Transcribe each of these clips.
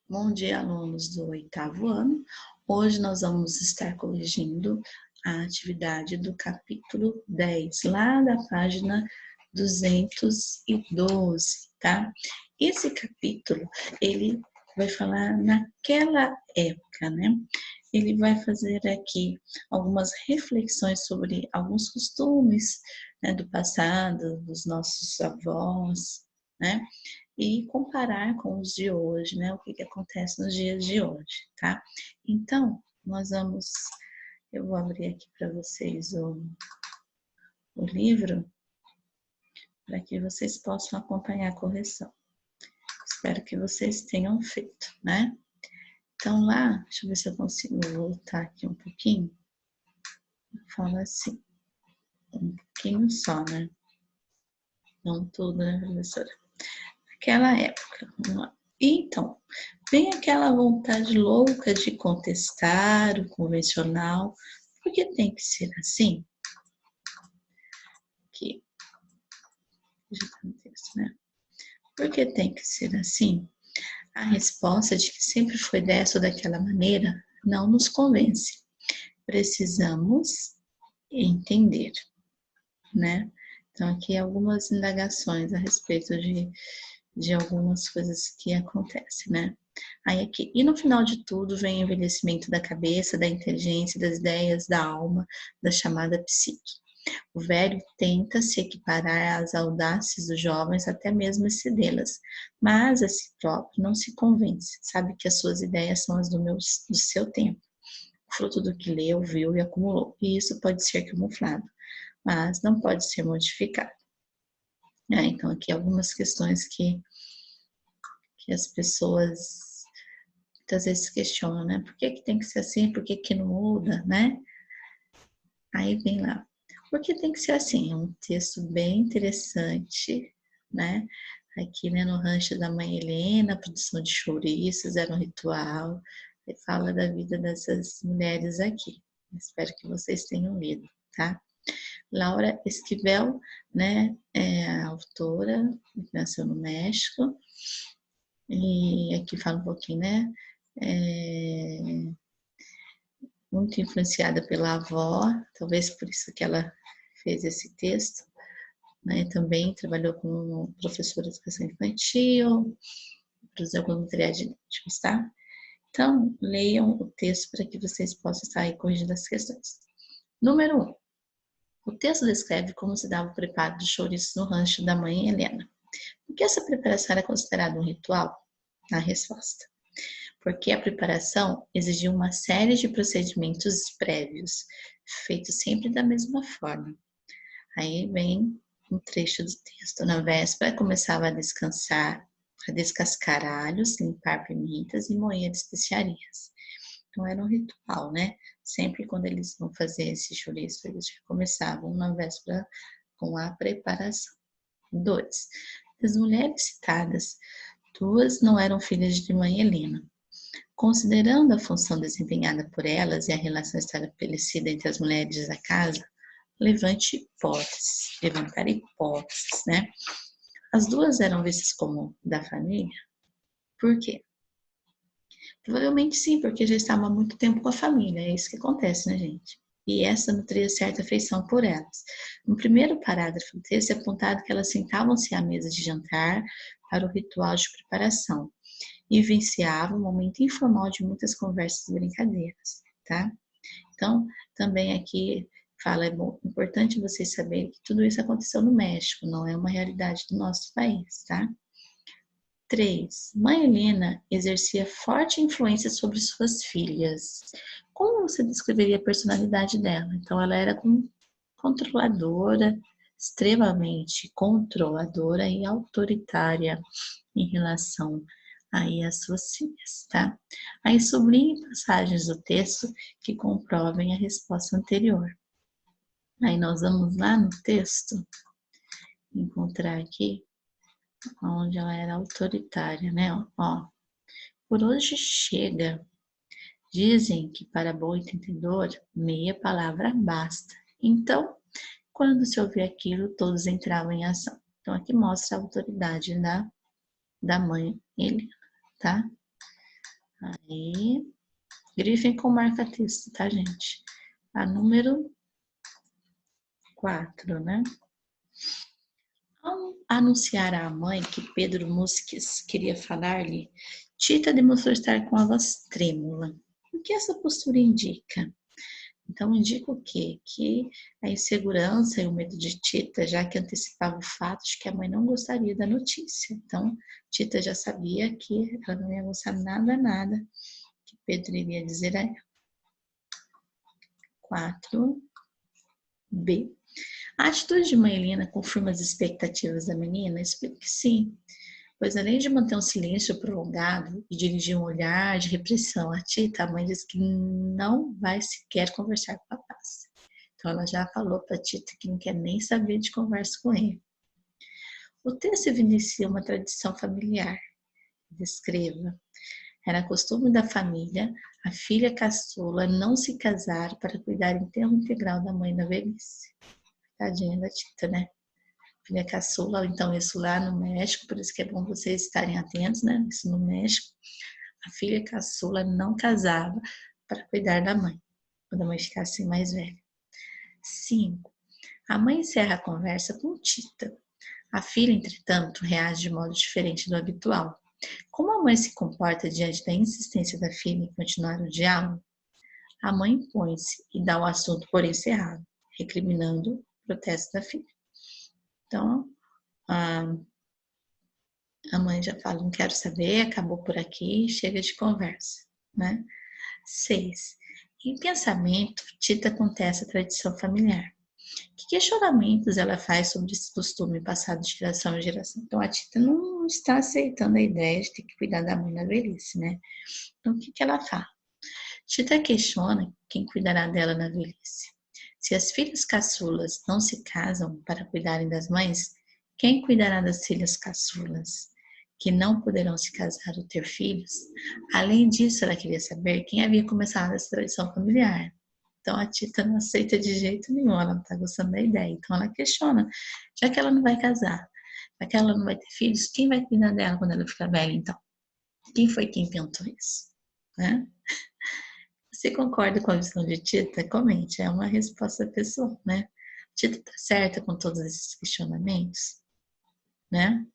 Bom dia, alunos do 8º ano. Hoje nós vamos estar corrigindo a atividade do capítulo 10, lá da página 212, tá? Esse capítulo, ele vai falar naquela época, né? Ele vai fazer aqui algumas reflexões sobre alguns costumes, né, do passado, dos nossos avós, né? E comparar com os de hoje, né? O que acontece nos dias de hoje, tá? Então, eu vou abrir aqui para vocês o livro, para que vocês possam acompanhar a correção. Espero que vocês tenham feito, né? Então lá, deixa eu ver se eu consigo voltar aqui um pouquinho. Fala assim, um pouquinho só, né? Não tudo, né, professora? Naquela época, vamos lá. Então, vem aquela vontade louca de contestar o convencional, porque tem que ser assim? Aqui, já tá no texto, né? Porque tem que ser assim? A resposta de que sempre foi dessa ou daquela maneira não nos convence. Precisamos entender, né? Então, aqui algumas indagações a respeito de algumas coisas que acontecem, né? Aí aqui, e no final de tudo vem o envelhecimento da cabeça, da inteligência, das ideias, da alma, da chamada psique. O velho tenta se equiparar às audácias dos jovens, até mesmo excedê-las, mas a si próprio não se convence, sabe que as suas ideias são as do seu tempo, fruto do que leu, viu e acumulou, e isso pode ser camuflado, mas não pode ser modificado. Então aqui algumas questões que as pessoas muitas vezes questionam, né? Por que tem que ser assim? Por que não muda, né? Aí vem lá. Por que tem que ser assim? É um texto bem interessante, né? Aqui, né, no rancho da mãe Helena, a produção de chouriços era um ritual. E fala da vida dessas mulheres aqui. Espero que vocês tenham lido, tá? Laura Esquivel, né, é a autora, nasceu no México. E aqui fala um pouquinho, né? Muito influenciada pela avó, talvez por isso que ela fez esse texto, né? Também trabalhou como professora de educação infantil, produziu alguns materiais didáticos, tá? Então, leiam o texto para que vocês possam estar aí corrigindo as questões. Número 1. O texto descreve como se dava o preparo do chouriço no rancho da mãe Helena. Por que essa preparação era considerada um ritual? A resposta: porque a preparação exigia uma série de procedimentos prévios, feitos sempre da mesma forma. Aí vem um trecho do texto. Na véspera, começava a descascar alhos, limpar pimentas e moer especiarias. Então, era um ritual, né? Sempre quando eles vão fazer esse chouriço, eles já começavam na véspera com a preparação. 2. Das mulheres citadas, 2 não eram filhas de mãe Helena. Considerando a função desempenhada por elas e a relação estabelecida entre as mulheres da casa, levantar hipóteses, né? As 2 eram vistas como da família. Por quê? Provavelmente sim, porque já estavam há muito tempo com a família, é isso que acontece, né, gente? E essa nutria certa afeição por elas. No primeiro parágrafo do texto é apontado que elas sentavam-se à mesa de jantar para o ritual de preparação e vivenciavam um momento informal de muitas conversas e brincadeiras, tá? Então, também aqui fala, importante vocês saberem que tudo isso aconteceu no México, não é uma realidade do nosso país, tá? 3. Mãe Helena exercia forte influência sobre suas filhas. Como você descreveria a personalidade dela? Então, ela era controladora, extremamente controladora e autoritária em relação aí às suas filhas, tá? Aí sublinhe passagens do texto que comprovem a resposta anterior. Aí nós vamos lá no texto, encontrar aqui onde ela era autoritária, né? Ó, por hoje chega. Dizem que para bom entendedor, meia palavra basta. Então, quando se ouvia aquilo, todos entravam em ação. Então, aqui mostra a autoridade da mãe Helena, tá? Aí, grifem com marca-texto, tá, gente? A número 4, né? Ao anunciar à mãe que Pedro Musques queria falar-lhe, Tita demonstrou estar com a voz trêmula. O que essa postura indica? Então, indica o quê? Que a insegurança e o medo de Tita, já que antecipava o fato de que a mãe não gostaria da notícia. Então, Tita já sabia que ela não ia gostar nada que Pedro iria dizer a ela. 4b. A atitude de mãe Helena confirma as expectativas da menina? Explico que sim, pois além de manter um silêncio prolongado e dirigir um olhar de repressão à Tita, a mãe diz que não vai sequer conversar com o rapaz. Então ela já falou para a Tita que não quer nem saber de conversa com ele. O texto evidencia uma tradição familiar. Descreva. Era costume da família a filha caçula não se casar para cuidar em tempo integral da mãe na velhice. Tadinha da Tita, né? Filha caçula, então isso lá no México, por isso que é bom vocês estarem atentos, né? Isso no México, a filha caçula não casava para cuidar da mãe, quando a mãe ficasse mais velha. 5. A mãe encerra a conversa com Tita. A filha, entretanto, reage de modo diferente do habitual. Como a mãe se comporta diante da insistência da filha em continuar o diálogo? A mãe impõe-se e dá o assunto por encerrado, recriminando o protesto da filha. Então, a mãe já fala, não quero saber, acabou por aqui, chega de conversa, né? 6. Em pensamento, Tita contesta a tradição familiar. Que questionamentos ela faz sobre esse costume passado de geração em geração? Então, a Tita não está aceitando a ideia de ter que cuidar da mãe na velhice, né? Então, o que ela fala? Tita questiona quem cuidará dela na velhice. Se as filhas caçulas não se casam para cuidarem das mães, quem cuidará das filhas caçulas, que não poderão se casar ou ter filhos? Além disso, ela queria saber quem havia começado essa tradição familiar. Então a Tita não aceita de jeito nenhum, ela não está gostando da ideia. Então ela questiona, já que ela não vai casar, já que ela não vai ter filhos, quem vai cuidar dela quando ela ficar velha então? Quem foi quem inventou isso? Né? Você concorda com a visão de Tita? Comente, é uma resposta pessoal, né? Tita está certa com todos esses questionamentos, né?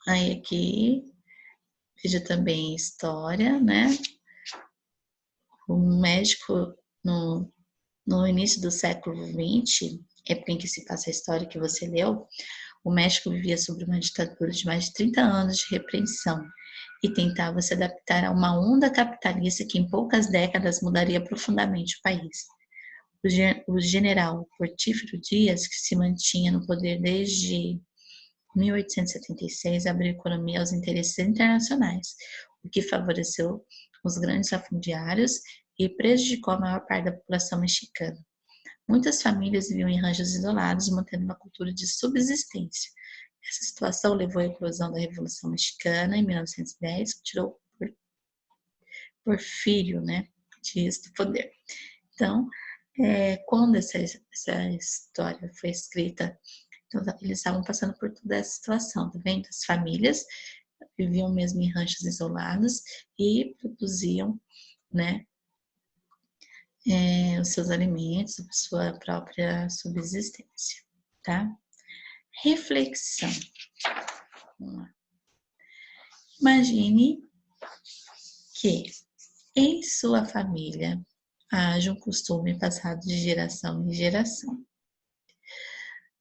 Aí aqui, veja também história, né? O médico, no início do século XX, época em que se passa a história que você leu, o México vivia sob uma ditadura de mais de 30 anos de repressão e tentava se adaptar a uma onda capitalista que em poucas décadas mudaria profundamente o país. O general Portífero Dias, que se mantinha no poder desde 1876, abriu a economia aos interesses internacionais, o que favoreceu os grandes latifundiários e prejudicou a maior parte da população mexicana. Muitas famílias viviam em ranchos isolados, mantendo uma cultura de subsistência. Essa situação levou à eclosão da Revolução Mexicana em 1910, que tirou Porfírio, né, Dias do poder. Então, quando essa história foi escrita, então, eles estavam passando por toda essa situação, tá vendo? As famílias viviam mesmo em ranchos isolados e produziam, né, os seus alimentos, a sua própria subsistência, tá? Reflexão. Vamos lá. Imagine que em sua família haja um costume passado de geração em geração,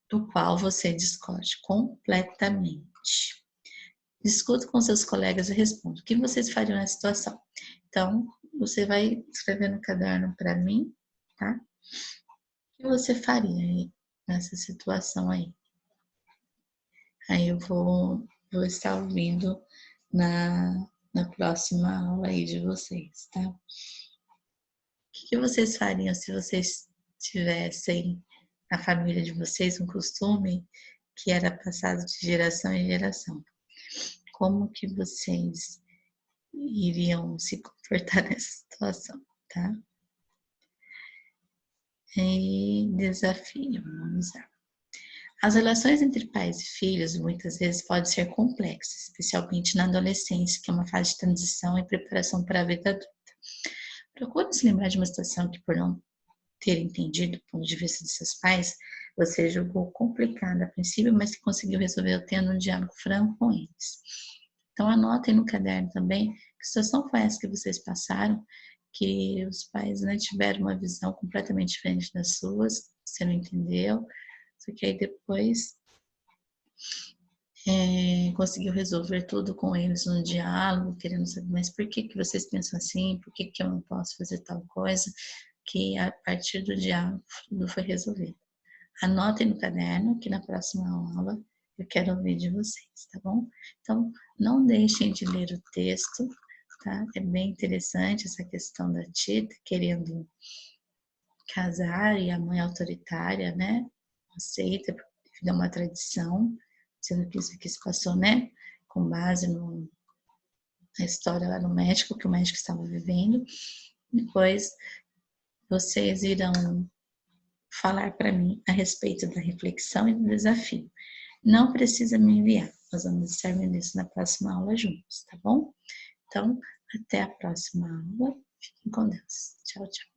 do qual você discorde completamente. Discuta com seus colegas e responda. O que vocês fariam nessa situação? Então, você vai escrever no caderno para mim, tá? O que você faria nessa situação aí? Aí eu vou estar ouvindo na próxima aula aí de vocês, tá? O que vocês fariam se vocês tivessem na família de vocês um costume que era passado de geração em geração? Como que vocês iriam se comportar nessa situação, tá? E desafio, vamos lá. As relações entre pais e filhos muitas vezes podem ser complexas, especialmente na adolescência, que é uma fase de transição e preparação para a vida adulta. Procure se lembrar de uma situação que, por não ter entendido o ponto de vista de seus pais, você julgou complicada a princípio, mas que conseguiu resolver tendo um diálogo franco com eles. Então anotem no caderno também que situação foi essa que vocês passaram, que os pais, né, tiveram uma visão completamente diferente das suas, você não entendeu, só que aí depois conseguiu resolver tudo com eles no diálogo, querendo saber, mas por que que vocês pensam assim, por que que eu não posso fazer tal coisa, que a partir do diálogo tudo foi resolvido. Anotem no caderno que na próxima aula eu quero ouvir de vocês, tá bom? Então, não deixem de ler o texto, tá? É bem interessante essa questão da Tita querendo casar e a mãe autoritária, né? Aceita devido a uma tradição, sendo que isso aqui se passou, né? Com base na história lá no México, que o México estava vivendo. Depois, vocês irão falar para mim a respeito da reflexão e do desafio. Não precisa me enviar, nós vamos estar vendo isso na próxima aula juntos, tá bom? Então, até a próxima aula. Fiquem com Deus. Tchau, tchau.